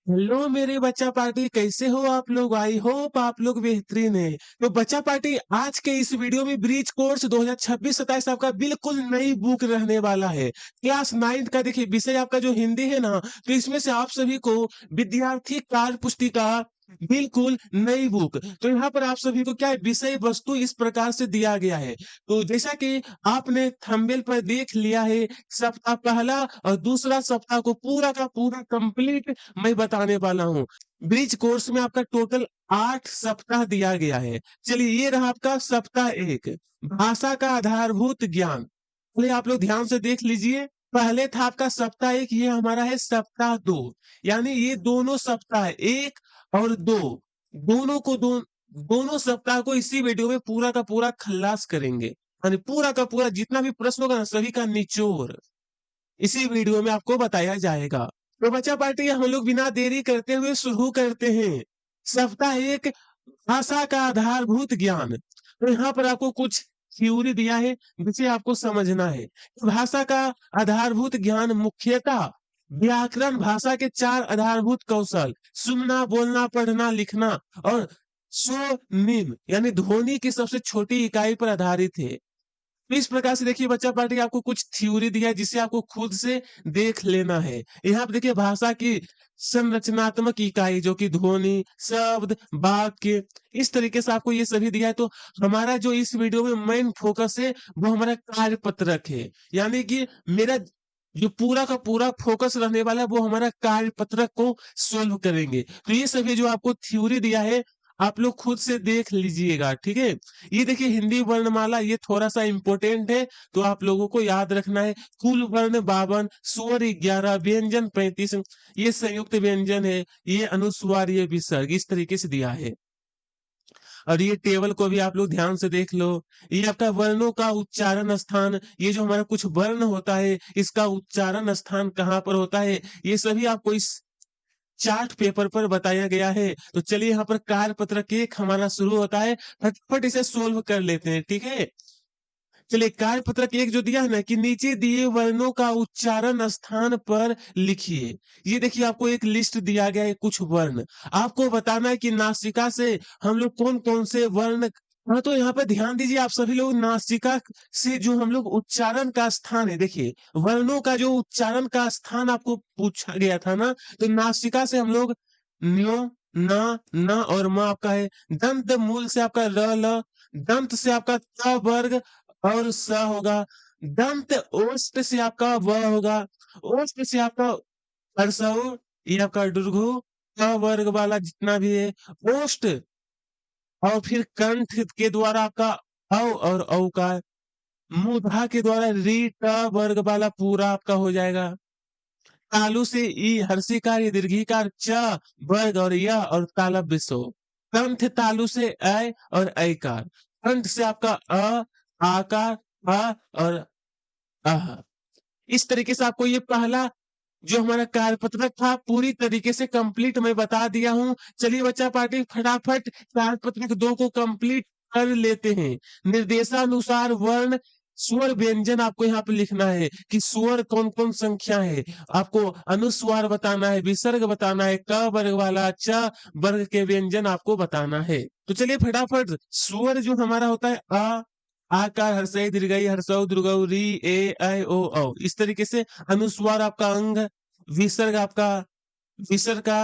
Hello मेरे बच्चा party, कैसे हो आप लोग? आई होप आप लोग बेहतरीन है। तो बच्चा पार्टी, आज के इस वीडियो में ब्रिज कोर्स 2026-27 आपका बिल्कुल नई बुक रहने वाला है। क्लास 9 का देखिए विषय आपका जो हिंदी है ना, तो इसमें से आप सभी को विद्यार्थी कार्य पुस्तिका बिल्कुल नई बुक। तो यहाँ पर आप सभी को क्या है, विषय वस्तु इस प्रकार से दिया गया है। तो जैसा कि आपने थंबनेल पर देख लिया है, सप्ताह पहला और दूसरा सप्ताह को पूरा का पूरा कंप्लीट मैं बताने वाला हूँ। ब्रिज कोर्स में आपका टोटल 8 सप्ताह दिया गया है। चलिए, ये रहा आपका सप्ताह 1, भाषा का आधारभूत ज्ञान। पहले आप लोग ध्यान से देख लीजिए। पहले था आपका सप्ताह 1, ये हमारा है सप्ताह 2। यानी ये दोनों सप्ताह 1 और 2, दोनों को दोनों सप्ताह को इसी वीडियो में पूरा का पूरा खल्लास करेंगे। यानी पूरा का पूरा जितना भी प्रश्न होगा ना, सभी का निचोड़ इसी वीडियो में आपको बताया जाएगा। तो बच्चा पार्टी, हम लोग बिना देरी करते हुए शुरू करते हैं। सप्ताह 1, भाषा का आधारभूत ज्ञान। तो यहाँ पर आपको कुछ थ्योरी दिया है जिसे आपको समझना है। भाषा का आधारभूत ज्ञान मुख्यतः व्याकरण भाषा के 4 आधारभूत कौशल: सुनना, बोलना, पढ़ना, लिखना और स्वनिम यानी ध्वनि की सबसे छोटी इकाई पर आधारित है। तो इस प्रकार से देखिए बच्चा पार्टी, आपको कुछ थ्योरी दिया है जिसे आपको खुद से देख लेना है। यहाँ पे देखिए भाषा की संरचनात्मक इकाई जो कि ध्वनि, शब्द, वाक्य, इस तरीके से आपको ये सभी दिया है। तो हमारा जो इस वीडियो में मेन फोकस है वो हमारा कार्यपत्रक है। यानी कि मेरा जो पूरा का पूरा फोकस रहने वाला है वो हमारा कार्यपत्रक को सोल्व करेंगे। तो ये सभी जो आपको थ्योरी दिया है, आप लोग खुद से देख लीजिएगा, ठीक है। ये देखिए हिंदी वर्णमाला, ये थोड़ा-सा इम्पोर्टेंट है, तो आप लोगों को याद रखना है। कुल वर्ण 52, स्वर 11, व्यंजन 35, ये संयुक्त व्यंजन है, ये अनुस्वार, ये विसर्ग, इस तरीके से दिया है। और ये टेबल को भी आप लोग ध्यान से देख लो। ये आपका वर्णों का उच्चारण स्थान, ये जो हमारा कुछ वर्ण होता है, इसका उच्चारण स्थान कहाँ पर होता है, ये सभी आपको इस चार्ट पेपर पर बताया गया है। तो चलिए, यहाँ पर कार्यपत्रक 1 हमारा शुरू होता है। फटाफट इसे सोल्व कर लेते हैं, ठीक है। चलिए, कार्यपत्रक 1 जो दिया है ना, कि नीचे दिए वर्णों का उच्चारण स्थान पर लिखिए। ये देखिए आपको एक लिस्ट दिया गया है, कुछ वर्ण आपको बताना है कि नासिका से हम लोग कौन कौन से वर्ण। हाँ, तो यहाँ पे ध्यान दीजिए आप सभी लोग, नासिका से जो हम लोग उच्चारण का स्थान है, देखिए वर्णों का जो उच्चारण का स्थान आपको पूछा गया था ना, तो नासिका से हम लोग न्यो, न, न और म आपका है। दंत मूल से आपका र, ल, दंत से आपका त वर्ग और स होगा। दंत ओष्ठ से आपका व होगा। ओष्ठ से आपका परसऊ, ये आपका दुर्घु, क वर्ग वाला जितना भी है ओष्ठ। और फिर कंठ के द्वारा आपका और का, मूधा के द्वारा री ट वर्ग वाला पूरा आपका हो जाएगा। तालु से ई, हर्षिकार, ये दीर्घिकार, च वर्ग और य और तालव्य सो। कंठ तालु से ऐ और ऐकार। कंठ से आपका आकार, अ और अह। इस तरीके से आपको ये पहला जो हमारा कार्यपत्रक था पूरी तरीके से कंप्लीट मैं बता दिया हूँ। चलिए बच्चा पार्टी, फटाफट कार्यपत्रक 2 को कंप्लीट कर लेते हैं। निर्देशानुसार वर्ण, स्वर, व्यंजन आपको यहाँ पे लिखना है कि स्वर कौन कौन संख्या है। आपको अनुस्वार बताना है, विसर्ग बताना है, क वर्ग वाला, च वर्ग के व्यंजन आपको बताना है। तो चलिए फटाफट, स्वर जो हमारा होता है आकार, हर्षई, दीर्घई, हर्षऊ, दीर्घऊ, री, ए, ऐ, ओ, औ। इस तरीके से अनुस्वार आपका अंग, विसर्ग आपका विसर्ग का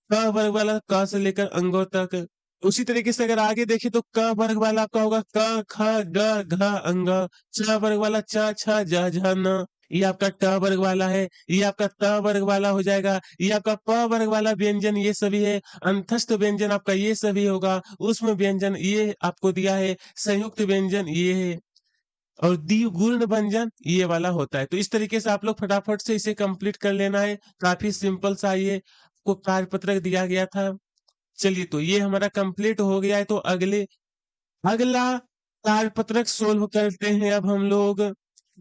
क वर्ग वाला क से लेकर अंगों तक। उसी तरीके से अगर आगे देखें तो क वर्ग वाला आपका होगा क, ख, ग, घ, अंग। छ वर्ग वाला च, छ, ज, झ, न। ये आपका ट वर्ग वाला है। ये आपका त वर्ग वाला हो जाएगा। ये आपका प वर्ग वाला व्यंजन ये सभी है। अंतस्थ व्यंजन आपका ये सभी होगा। उसमें व्यंजन ये आपको दिया है। संयुक्त व्यंजन ये है। और द्विगुण व्यंजन ये वाला होता है। तो इस तरीके से आप लोग फटाफट से इसे कंप्लीट कर लेना है। काफी सिंपल सा ये को कार्यपत्रक दिया गया था। चलिए, तो ये हमारा कंप्लीट हो गया है। तो अगला कार्यपत्रक सोल्व करते हैं अब हम लोग।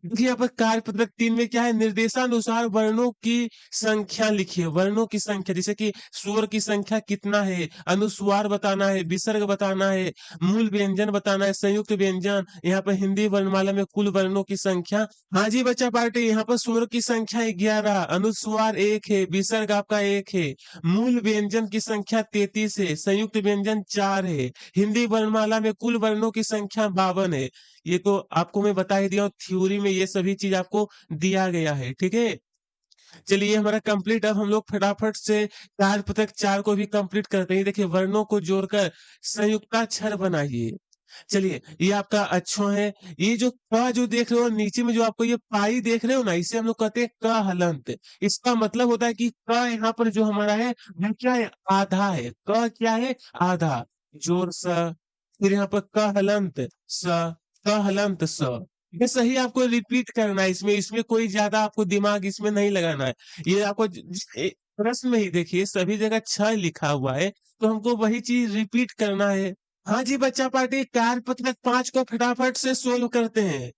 देखिए यहाँ पर कार्यपत्रक 3 में क्या है, निर्देशानुसार वर्णों की संख्या लिखिए। वर्णों की संख्या जैसे कि स्वर की संख्या कितना है, अनुस्वार बताना है, विसर्ग बताना है, मूल व्यंजन बताना है, संयुक्त व्यंजन। यहाँ पर हिंदी वर्णमाला में कुल वर्णों की संख्या। हाँ जी बच्चा पार्टी, यहाँ पर स्वर की संख्या 11, अनुस्वार 1 है, विसर्ग आपका 1 है, मूल व्यंजन की संख्या 33 है, संयुक्त व्यंजन 4 है। हिंदी वर्णमाला में कुल वर्णों की संख्या 52 है। ये तो आपको मैं बता ही दिया हूँ, थ्योरी में ये सभी चीज आपको दिया गया है, ठीक है। चलिए हमारा कंप्लीट। अब हम लोग फटाफट से कार्यपत्रक 4 को भी कंप्लीट करते हैं। देखिए वर्णों को जोड़कर संयुक्ताक्षर बनाइए। चलिए ये आपका अच्छो है। ये जो क जो देख रहे हो नीचे में, जो आपको ये पाई देख रहे हो ना, इसे हम लोग कहते हैं क हलंत। इसका मतलब होता है कि क यहाँ पर जो हमारा है वो क्या है, आधा है। क क्या है, आधा। जोर स, फिर यहाँ पर क हलंत स, क हलंत स। ये सही आपको रिपीट करना है। इसमें इसमें कोई ज्यादा आपको दिमाग इसमें नहीं लगाना है। ये आपको प्रश्न में ही देखिए सभी जगह छ लिखा हुआ है, तो हमको वही चीज रिपीट करना है। हाँ जी बच्चा पार्टी, कार्यपत्रक 5 को फटाफट से सोल्व करते हैं।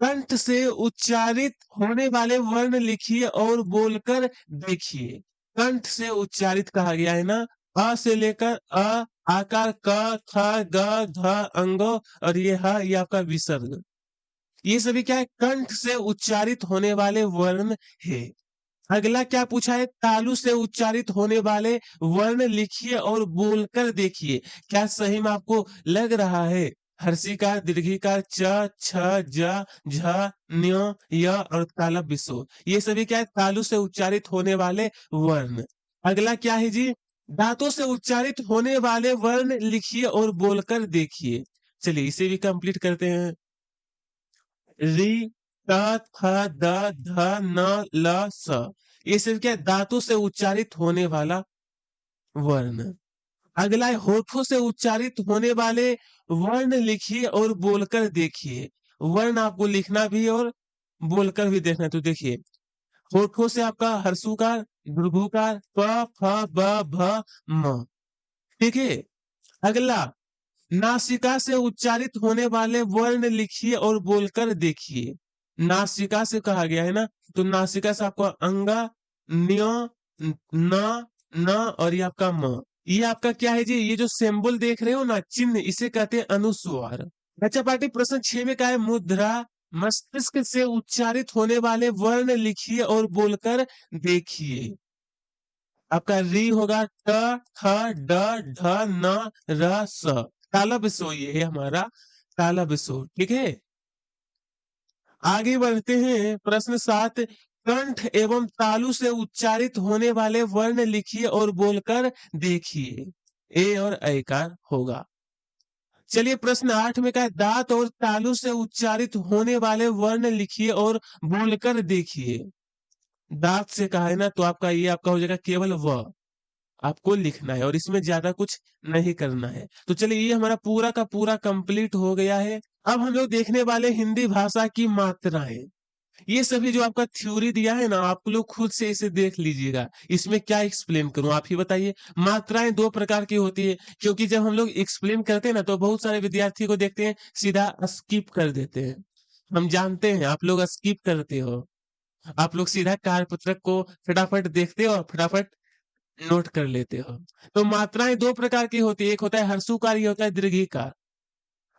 कंठ से उच्चारित होने वाले वर्ण लिखिए और बोलकर देखिए। कंठ से उच्चारित कहा गया है ना, अ से लेकर अ, आकार क, ख, ग, घ, अंग, और ये आपका विसर्ग। ये सभी क्या है, कंठ से उच्चारित होने वाले वर्ण है। अगला क्या पूछा है, तालु से उच्चारित होने वाले वर्ण लिखिए और बोलकर देखिए। क्या सही में आपको लग रहा है, हर्षिकार, दीर्घिकार, च, छ, ज, झ, न्य, य और तालव्य विसो, ये सभी क्या है, तालु से उच्चारित होने वाले वर्ण। अगला क्या है जी, दांतों से उच्चारित होने वाले वर्ण लिखिए और बोलकर देखिए। चलिए इसे भी कंप्लीट करते हैं। री, त, थ, द, ध, न, ल, स, ये सब क्या है, दांतों से उच्चारित होने वाला वर्ण। अगला है, होठों से उच्चारित होने वाले वर्ण लिखिए और बोलकर देखिए। वर्ण आपको लिखना भी और बोलकर भी देखना है। तो देखिए होठों से आपका हर्षुकार, भृगुकार, प, फ, ब, भ, म, ठीक है। अगला, नासिका से उच्चारित होने वाले वर्ण लिखिए और बोलकर देखिए। नासिका से कहा गया है ना, तो नासिका से आपको अंगा, न्य, न, न और ये आपका म। ये आपका क्या है जी, ये जो सिंबल देख रहे हो ना, चिन्ह, इसे कहते हैं अनुस्वार। बच्चा पार्टी प्रश्न 6 में क्या है, मुद्रा, मस्तिष्क से उच्चारित होने वाले वर्ण लिखिए और बोलकर देखिए। आपका री होगा ट, ठ, ड, ढ, न, र, स। तालब सो, ये है हमारा तालब सो, ठीक है। आगे बढ़ते हैं, प्रश्न 7, कंठ एवं तालु से उच्चारित होने वाले वर्ण लिखिए और बोलकर देखिए। ए और ऐकार होगा। चलिए प्रश्न 8 में क्या है, दांत और तालु से उच्चारित होने वाले वर्ण लिखिए और बोलकर देखिए। दांत से कहा है ना, तो आपका ये आपका हो जाएगा केवल व, आपको लिखना है और इसमें ज्यादा कुछ नहीं करना है। तो चलिए ये हमारा पूरा का पूरा कंप्लीट हो गया है। अब हम लोग देखने वाले हिंदी भाषा की मात्राएं। ये सभी जो आपका थ्योरी दिया है ना, आप लोग खुद से इसे देख लीजिएगा। इसमें क्या एक्सप्लेन करूं, आप ही बताइए। मात्राएं दो प्रकार की होती है, क्योंकि जब हम लोग एक्सप्लेन करते हैं ना, तो बहुत सारे विद्यार्थी को देखते हैं सीधा स्किप कर देते हैं। हम जानते हैं आप लोग स्किप करते हो, आप लोग सीधा कार्यपत्रक को फटाफट देखते हो और फटाफट नोट कर लेते हो। तो मात्राएं दो प्रकार की होती है, एक होता है हर्षुकार, ये होता है दीर्घिकार।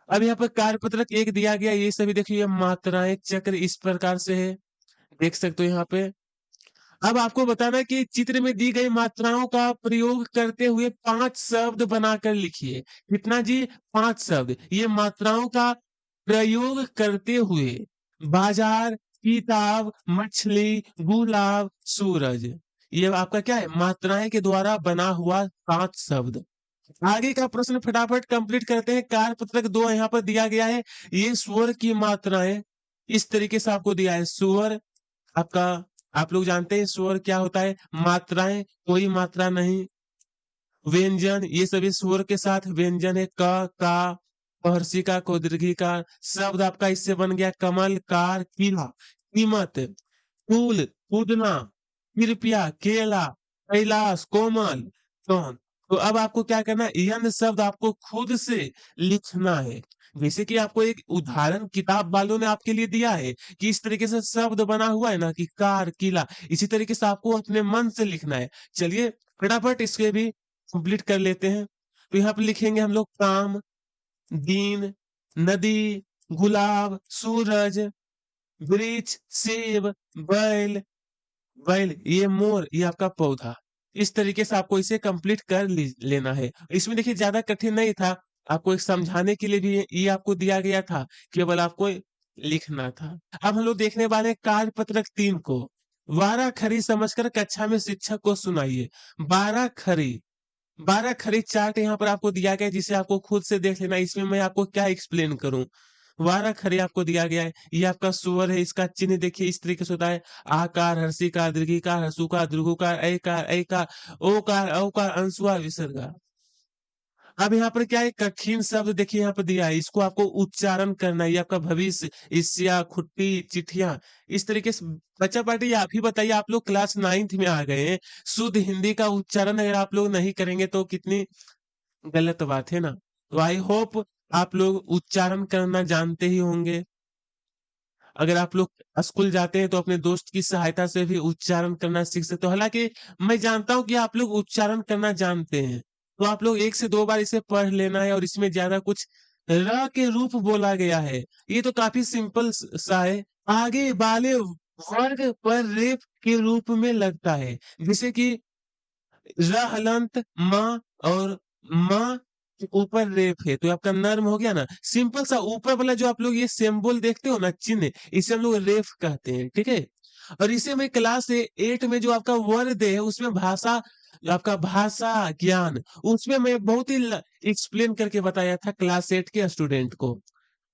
अब यहाँ पर कार्यपत्रक 1 दिया गया, ये सभी देखिए मात्राएं चक्र इस प्रकार से है, देख सकते हो यहाँ पे। अब आपको बताना है कि चित्र में दी गई मात्राओं का प्रयोग करते हुए 5 शब्द बनाकर लिखिए। कितना जी, 5 शब्द। ये मात्राओं का प्रयोग करते हुए, बाजार, किताब, मछली, गुलाब, सूरज, ये आपका क्या है, मात्राएं के द्वारा बना हुआ 5 शब्द। आगे का प्रश्न फटाफट कंप्लीट करते हैं। कार्यपत्रक 2 यहाँ पर दिया गया है, ये स्वर की मात्राएं इस तरीके से आपको दिया है। स्वर आपका, आप लोग जानते हैं स्वर क्या होता है, मात्राएं, कोई मात्रा नहीं। व्यंजन, ये सभी स्वर के साथ व्यंजन है, क, का, हर्षिका को दीर्घिकार। शब्द आपका इससे बन गया, कमल, कार, किला, कीमत, फूल, पूदना, कृपया, केला, कैलाश, कोमल, कौन। तो अब आपको क्या करना है, यंग शब्द आपको खुद से लिखना है। जैसे कि आपको एक उदाहरण किताब वालों ने आपके लिए दिया है कि इस तरीके से शब्द बना हुआ है ना कि कार, किला, इसी तरीके से आपको अपने मन से लिखना है। चलिए फटाफट इसके भी कंप्लीट कर लेते हैं। तो यहाँ पे लिखेंगे हम लोग काम, दिन, नदी, गुलाब, सूरज, वृक्ष, सेब, बैल, बैल, ये मोर, ये आपका पौधा। इस तरीके से आपको इसे कंप्लीट कर लेना है। इसमें देखिए ज़्यादा कठिन नहीं था, आपको एक समझाने के लिए भी ये आपको दिया गया था, केवल आपको लिखना था। अब हम लोग देखने वाले हैं कार्यपत्रक 3 को। वारा खरी समझकर कक्षा में शिक्षक को सुनाइए। 12 खरी 12 खरीद चार्ट यहाँ पर आपको दिया गया है जिसे आपको खुद से देख लेना है। इसमें मैं आपको क्या एक्सप्लेन करूं। 12 खरी आपको दिया गया है। ये आपका स्वर है, इसका चिन्ह देखिए इस तरीके से होता है। आकार, हर्षिकार, दीर्घिकार, ह्रस्वकार, दीर्घोकार, ऐकार, ऐकार, ओकार, औकार, अंशुआ, विसर्गा। अब यहाँ पर क्या है, कठिन शब्द देखिए यहाँ पर दिया है, इसको आपको उच्चारण करना है। ये आपका भविष्य, ईर्ष्या, खुट्टी, चिट्ठियां, इस तरीके से। बच्चा पार्टी आप ही बताइए, आप लोग क्लास 9th में आ गए हैं, शुद्ध हिंदी का उच्चारण अगर आप लोग नहीं करेंगे तो कितनी गलत बात है ना। तो आई होप आप लोग उच्चारण करना जानते ही होंगे। अगर आप लोग स्कूल जाते हैं तो अपने दोस्त की सहायता से भी उच्चारण करना सीख सकते हो। हालांकि मैं जानता हूं कि आप लोग उच्चारण करना जानते हैं, तो आप लोग 1 से 2 बार इसे पढ़ लेना है। और इसमें ज्यादा कुछ र के रूप बोला गया है, ये तो काफी सिंपल सा है। आगे वाले वर्ग पर रेफ के रूप में लगता है, जैसे कि र हलंत म और म के ऊपर रेफ है तो आपका नर्म हो गया ना। सिंपल सा ऊपर वाला जो आप लोग ये सिंबल देखते हो ना, चिन्ह, इसे हम लोग रेफ कहते हैं, ठीक है। और इसे मैं क्लास 8 में जो आपका वर्ड है उसमें भाषा, जो आपका भाषा ज्ञान, उसमें मैं बहुत ही एक्सप्लेन करके बताया था क्लास 8 के स्टूडेंट को।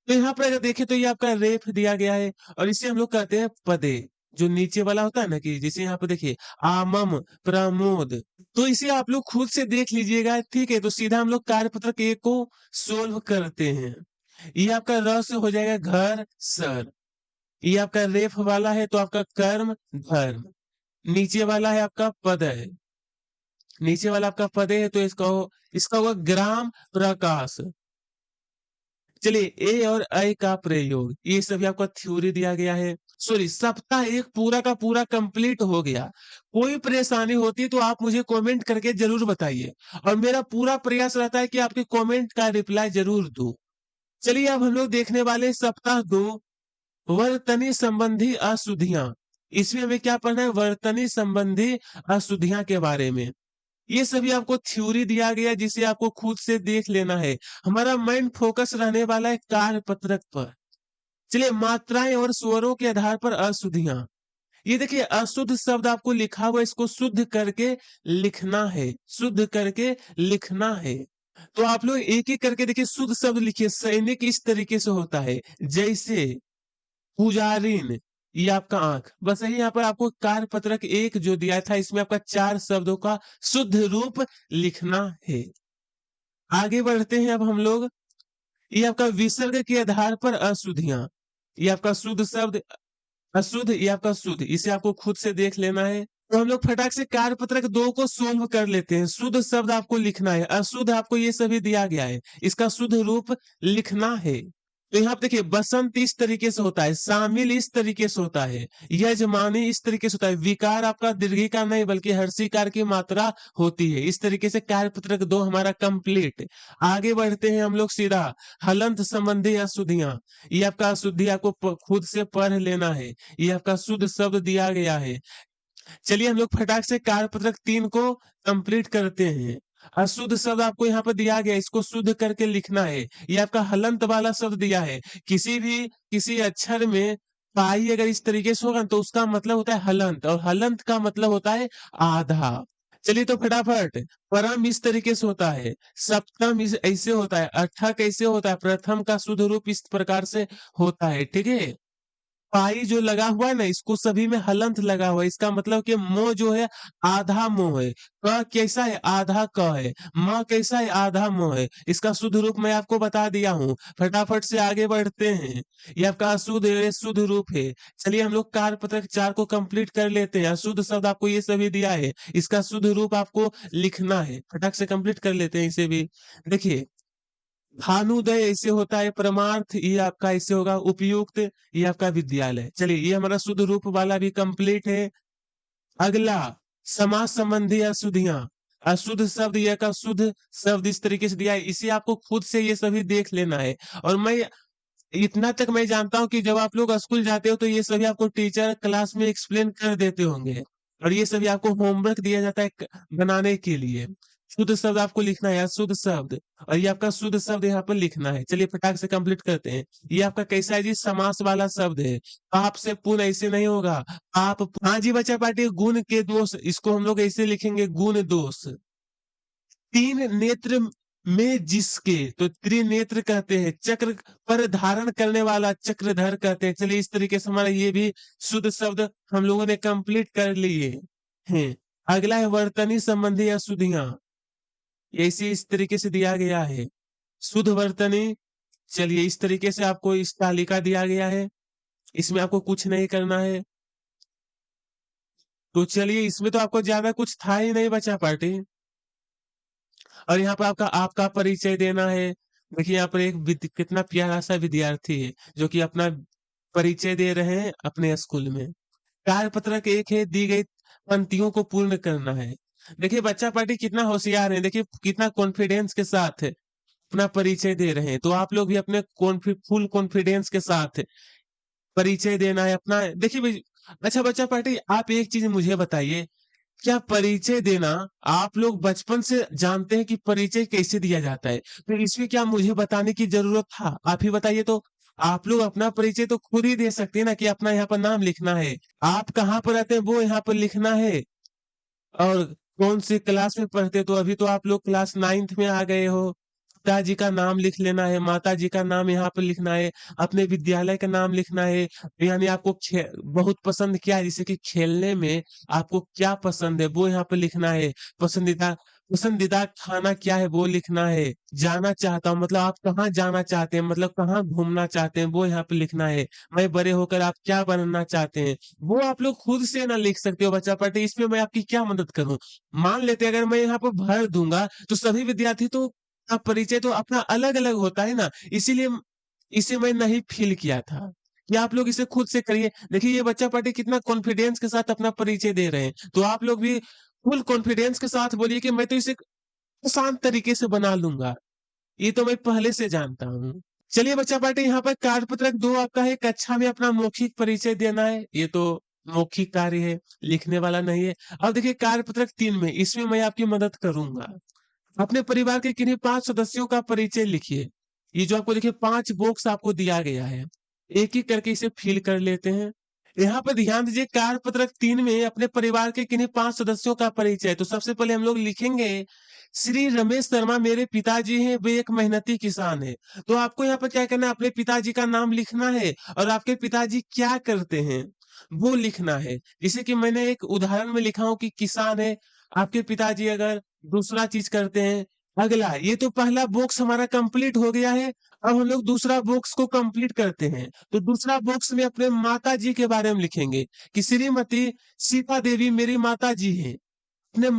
तो यहाँ पर अगर देखें तो ये आपका रेफ दिया गया है और इसे हम लोग कहते हैं पदे। जो नीचे वाला होता है ना, कि जैसे यहाँ पे देखिए आमम, प्रमोद, तो इसे आप लोग खुद से देख लीजिएगा, ठीक है। तो सीधा हम लोग कार्यपत्रक 1 को सोल्व करते हैं। ये आपका र से हो जाएगा घर, सर। ये आपका रेफ वाला है तो आपका कर्म, धर्म। नीचे वाला है आपका पद है, नीचे वाला आपका पद है तो इसका होगा ग्राम, प्रकाश। चलिए ए और ऐ का प्रयोग, ये सभी आपका थ्योरी दिया गया है। सॉरी, सप्ताह 1 पूरा का पूरा कंप्लीट हो गया। कोई परेशानी होती है तो आप मुझे कमेंट करके जरूर बताइए, और मेरा पूरा प्रयास रहता है कि आपके कमेंट का रिप्लाई जरूर दूं। चलिए अब हम लोग देखने वाले हैं सप्ताह 2, वर्तनी संबंधी अशुद्धियां। इसमें हमें क्या पढ़ना है, वर्तनी संबंधी अशुद्धियां के बारे में। ये सभी आपको थ्योरी दिया गया है जिसे आपको खुद से देख लेना है। हमारा मेन फोकस रहने वाला है कार्यपत्रक पर। चलिए मात्राएं और स्वरों के आधार पर अशुद्धियां। ये देखिए अशुद्ध शब्द आपको लिखा हुआ है, इसको शुद्ध करके लिखना है, शुद्ध करके लिखना है। तो आप लोग एक एक करके देखिए, शुद्ध शब्द लिखिए। सैनिक इस तरीके से होता है, जैसे पुजारिन, ये आपका आंख। बस यही यहाँ पर आपको कार्यपत्रक 1 जो दिया था इसमें आपका 4 शब्दों का शुद्ध रूप लिखना है। आगे बढ़ते हैं अब हम लोग। ये आपका विसर्ग के आधार पर अशुद्धियां। ये आपका शुद्ध शब्द, अशुद्ध, ये आपका शुद्ध, इसे आपको खुद से देख लेना है। तो हम लोग फटाक से कार्यपत्रक 2 को सोल्व कर लेते हैं। शुद्ध शब्द आपको लिखना है, अशुद्ध आपको ये सभी दिया गया है, इसका शुद्ध रूप लिखना है। तो यहाँ पे देखिए बसंत इस तरीके से होता है, शामिल इस तरीके से होता है, यजमानी इस तरीके से होता है। विकार आपका दीर्घिकार नहीं बल्कि हर्षिकार की मात्रा होती है। इस तरीके से कार्यपत्रक 2 हमारा कंप्लीट। आगे बढ़ते हैं हम लोग सीधा हलंत संबंधी अशुद्धियां। ये आपका अशुद्धि आपको खुद से पढ़ लेना है। ये आपका शुद्ध शब्द दिया गया है। चलिए हम लोग फटाक से कार्यपत्रक 3 को कंप्लीट करते हैं। अशुद्ध शब्द आपको यहाँ पर दिया गया है, इसको शुद्ध करके लिखना है। ये आपका हलंत वाला शब्द दिया है। किसी अक्षर में पाई अगर इस तरीके से होगा तो उसका मतलब होता है हलंत, और हलंत का मतलब होता है आधा। चलिए तो फटाफट, परम इस तरीके से होता है, सप्तम इस ऐसे होता है, अठा कैसे होता है, प्रथम का शुद्ध रूप इस प्रकार से होता है, ठीक है। पाई जो लगा हुआ है ना, इसको सभी में हलंत लगा हुआ है, इसका मतलब कि मो जो है आधा मो है। क कैसा है, आधा क है। म कैसा है, आधा मो है। इसका शुद्ध रूप मैं आपको बता दिया हूँ। फटाफट से आगे बढ़ते हैं। ये आपका अशुद्ध शुद्ध रूप है। चलिए हम लोग कार्यपत्रक 4 को कंप्लीट कर लेते हैं। अशुद्ध शब्द आपको ये सभी दिया है, इसका शुद्ध रूप आपको लिखना है। फटाक से कंप्लीट कर लेते हैं इसे भी। देखिए भानुदय ऐसे होता है, परमार्थ ये आपका ऐसे होगा, उपयुक्त ये आपका विद्यालय। चलिए ये हमारा शुद्ध रूप वाला भी कंप्लीट है। अगला समास संबंधी अशुद्धियां। अशुद्ध शब्द या का शुद्ध शब्द इस तरीके से दिया है, इसे आपको खुद से ये सभी देख लेना है। और मैं इतना तक मैं जानता हूँ कि जब आप लोग स्कूल जाते हो तो ये सभी आपको टीचर क्लास में एक्सप्लेन कर देते होंगे, और ये सभी आपको होमवर्क दिया जाता है बनाने के लिए। शुद्ध शब्द आपको लिखना है, अशुद्ध शब्द, और ये आपका शुद्ध शब्द यहाँ पर लिखना है। चलिए फटाक से कंप्लीट करते हैं। ये आपका कैसा है जी? समास वाला शब्द है। पाप से पुण्य ऐसे नहीं होगा। पाप, हाँ जी बच्चा पार्टी, गुण के दोष, इसको हम लोग ऐसे लिखेंगे, गुण दोष। तीन नेत्र में जिसके, तो त्रिनेत्र कहते हैं। चक्र पर धारण करने वाला चक्रधर कहते हैं। चलिए इस तरीके से हमारा ये भी शुद्ध शब्द हम लोगों ने कंप्लीट कर लिए हैं। अगला है वर्तनी संबंधी अशुद्धियां। ऐसे इस तरीके से दिया गया है। शुद्ध वर्तनी, चलिए इस तरीके से आपको इस तालिका दिया गया है, इसमें आपको कुछ नहीं करना है। तो चलिए इसमें तो आपको ज्यादा कुछ था ही नहीं बचा पार्टी। और यहाँ पर आपका आपका परिचय देना है। देखिए यहाँ पर एक कितना प्यारा सा विद्यार्थी है जो कि अपना परिचय दे रहे हैं अपने स्कूल में। कार्य पत्रक एक है, दी गई पंक्तियों को पूर्ण करना है। देखिए बच्चा पार्टी कितना होशियार है, देखिए कितना कॉन्फिडेंस के साथ अपना परिचय दे रहे हैं। तो आप लोग भी अपने फुल कॉन्फिडेंस के साथ परिचय देना है अपना। देखिए अच्छा बच्चा पार्टी, आप एक चीज मुझे बताइए, क्या परिचय देना आप लोग बचपन से जानते हैं कि परिचय कैसे दिया जाता है? तो इसमें क्या मुझे बताने की जरूरत था? आप ही बताइए तो। आप लोग अपना परिचय तो खुद ही दे सकते हैं ना, कि अपना यहाँ पर नाम लिखना है, आप कहाँ पर रहते हैं वो यहाँ पर लिखना है, और कौन सी क्लास में पढ़ते, तो अभी तो आप लोग क्लास 9th में आ गए हो। पिताजी का नाम लिख लेना है, माताजी का नाम यहाँ पर लिखना है, अपने विद्यालय का नाम लिखना है। यानी आपको बहुत पसंद क्या है, जैसे कि खेलने में आपको क्या पसंद है वो यहाँ पे लिखना है। पसंदीदा पसंदीदा खाना क्या है वो लिखना है। जाना चाहता हूँ मतलब आप कहाँ जाना चाहते हैं, मतलब कहाँ घूमना चाहते हैं वो यहाँ पे लिखना है। मैं बड़े होकर आप क्या बनना चाहते हैं वो आप लोग खुद से ना लिख सकते हो बच्चा पार्टी, इसमें मैं आपकी क्या मदद करूं। मान लेते हैं अगर मैं यहाँ पर भर दूंगा तो सभी विद्यार्थी तो का परिचय तो अपना अलग अलग होता है ना, इसीलिए इसे मैं नहीं फील किया था कि आप लोग इसे खुद से करिए। देखिए ये बच्चा पार्टी कितना कॉन्फिडेंस के साथ अपना परिचय दे रहे हैं, तो आप लोग भी फुल कॉन्फिडेंस के साथ बोलिए कि मैं तो इसे आसान तरीके से बना लूंगा, ये तो मैं पहले से जानता हूँ। चलिए बच्चा पार्टी, यहाँ पर कार्यपत्रक 2 आपका है, कक्षा में अपना मौखिक परिचय देना है। ये तो मौखिक कार्य है, लिखने वाला नहीं है। अब देखिए कार्यपत्रक 3 में, इसमें मैं आपकी मदद करूंगा। अपने परिवार के किन्हीं 5 सदस्यों का परिचय लिखिए। ये जो आपको देखिए 5 बॉक्स आपको दिया गया है, एक एक करके इसे फिल कर लेते हैं। यहाँ पर ध्यान दीजिए, कार्यपत्रक 3 में अपने परिवार के किन्हीं 5 सदस्यों का परिचय। तो सबसे पहले हम लोग लिखेंगे, श्री रमेश शर्मा मेरे पिताजी हैं, वे एक मेहनती किसान है। तो आपको यहाँ पर क्या करना है, अपने पिताजी का नाम लिखना है, और आपके पिताजी क्या करते हैं वो लिखना है। जैसे कि मैंने एक उदाहरण में लिखा हूं कि किसान है, आपके पिताजी अगर दूसरा चीज करते हैं। अगला, ये तो पहला बॉक्स हमारा कंप्लीट हो गया है। अब हम लोग दूसरा बॉक्स को कंप्लीट करते हैं। तो दूसरा बॉक्स में अपने माता जी के बारे में लिखेंगे कि श्रीमती सीता देवी मेरी माता जी हैं। अपने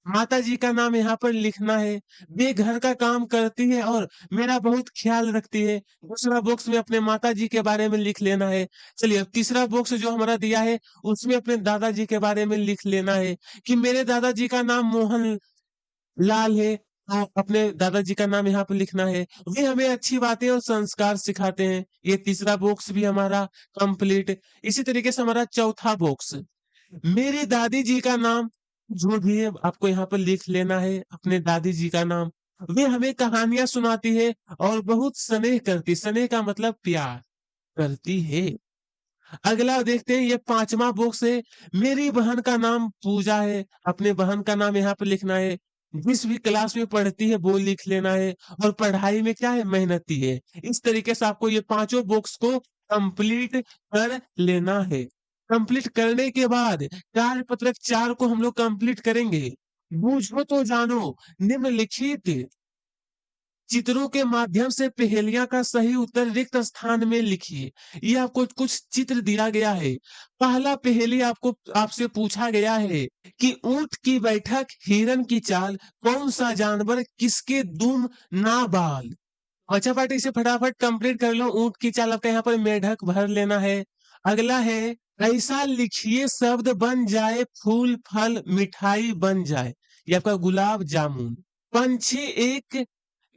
माता जी का नाम यहाँ पर लिखना है। वे घर का काम करती है और मेरा बहुत ख्याल रखती है। दूसरा बॉक्स में अपने माता जी के बारे में लिख लेना है। चलिए अब तीसरा बॉक्स जो हमारा दिया है उसमें अपने दादाजी के बारे में लिख लेना है कि मेरे दादाजी का नाम मोहन लाल है। हाँ, अपने दादाजी का नाम यहाँ पे लिखना है। वे हमें अच्छी बातें और संस्कार सिखाते हैं। ये तीसरा बॉक्स भी हमारा कंप्लीट। इसी तरीके से हमारा चौथा बॉक्स, मेरी दादी जी का नाम जो भी है आपको यहाँ पर लिख लेना है, अपने दादी जी का नाम। वे हमें कहानियां सुनाती है और बहुत स्नेह करती, स्नेह का मतलब प्यार करती है। अगला देखते हैं, ये पांचवा बॉक्स है, मेरी बहन का नाम पूजा है। अपने बहन का नाम यहाँ पे लिखना है। जिस भी क्लास में पढ़ती है वो लिख लेना है, और पढ़ाई में क्या है, मेहनती है। इस तरीके से आपको ये पांचों बॉक्स को कंप्लीट कर लेना है। कंप्लीट करने के बाद कार्य पत्रक 4 को हम लोग कंप्लीट करेंगे। बूझो तो जानो, निम्नलिखित चित्रों के माध्यम से पहेलियां का सही उत्तर रिक्त स्थान में लिखिए। ये आपको कुछ चित्र दिया गया है। पहला पहेली आपको आपसे पूछा गया है कि ऊंट की बैठक, हिरन की चाल, कौन सा जानवर किसके दुम ना बाल। बचा पार्टी इसे फटाफट कंप्लीट कर लो। ऊंट की चाल आपका यहाँ पर मेढक भर लेना है। अगला है, ऐसा लिखिए शब्द बन जाए, फूल फल मिठाई बन जाए। ये आपका गुलाब जामुन। पंछी एक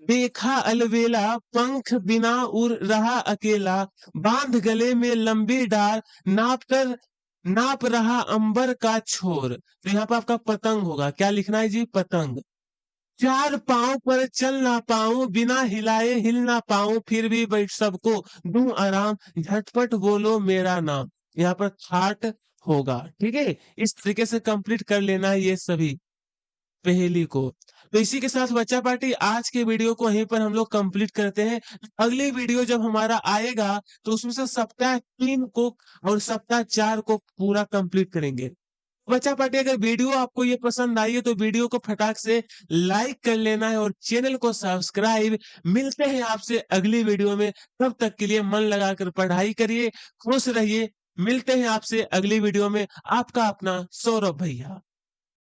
देखा अलबेला, पंख बिना उड़ रहा अकेला, बांध गले में लंबी डार, नाप रहा अंबर का छोर। तो यहाँ पर आपका पतंग होगा। क्या लिखना है जी? पतंग। चार पाँव पर चल ना पाऊं, बिना हिलाए हिल ना पाऊं, फिर भी बैठ सबको दूं आराम, झटपट बोलो मेरा नाम। यहाँ पर थाट होगा। ठीक है, इस तरीके से कंप्लीट कर लेना है ये सभी पहेली को। तो इसी के साथ बच्चा पार्टी आज के वीडियो को यहीं पर हम लोग कंप्लीट करते हैं। अगली वीडियो जब हमारा आएगा तो उसमें से सप्ताह 3 को और सप्ताह 4 को पूरा कंप्लीट करेंगे। बच्चा पार्टी अगर वीडियो आपको ये पसंद आई है तो वीडियो को फटाक से लाइक कर लेना है और चैनल को सब्सक्राइब। मिलते हैं आपसे अगली वीडियो में। तब तक के लिए मन लगाकर पढ़ाई करिए, खुश रहिए। मिलते हैं आपसे अगली वीडियो में। आपका अपना सौरभ भैया।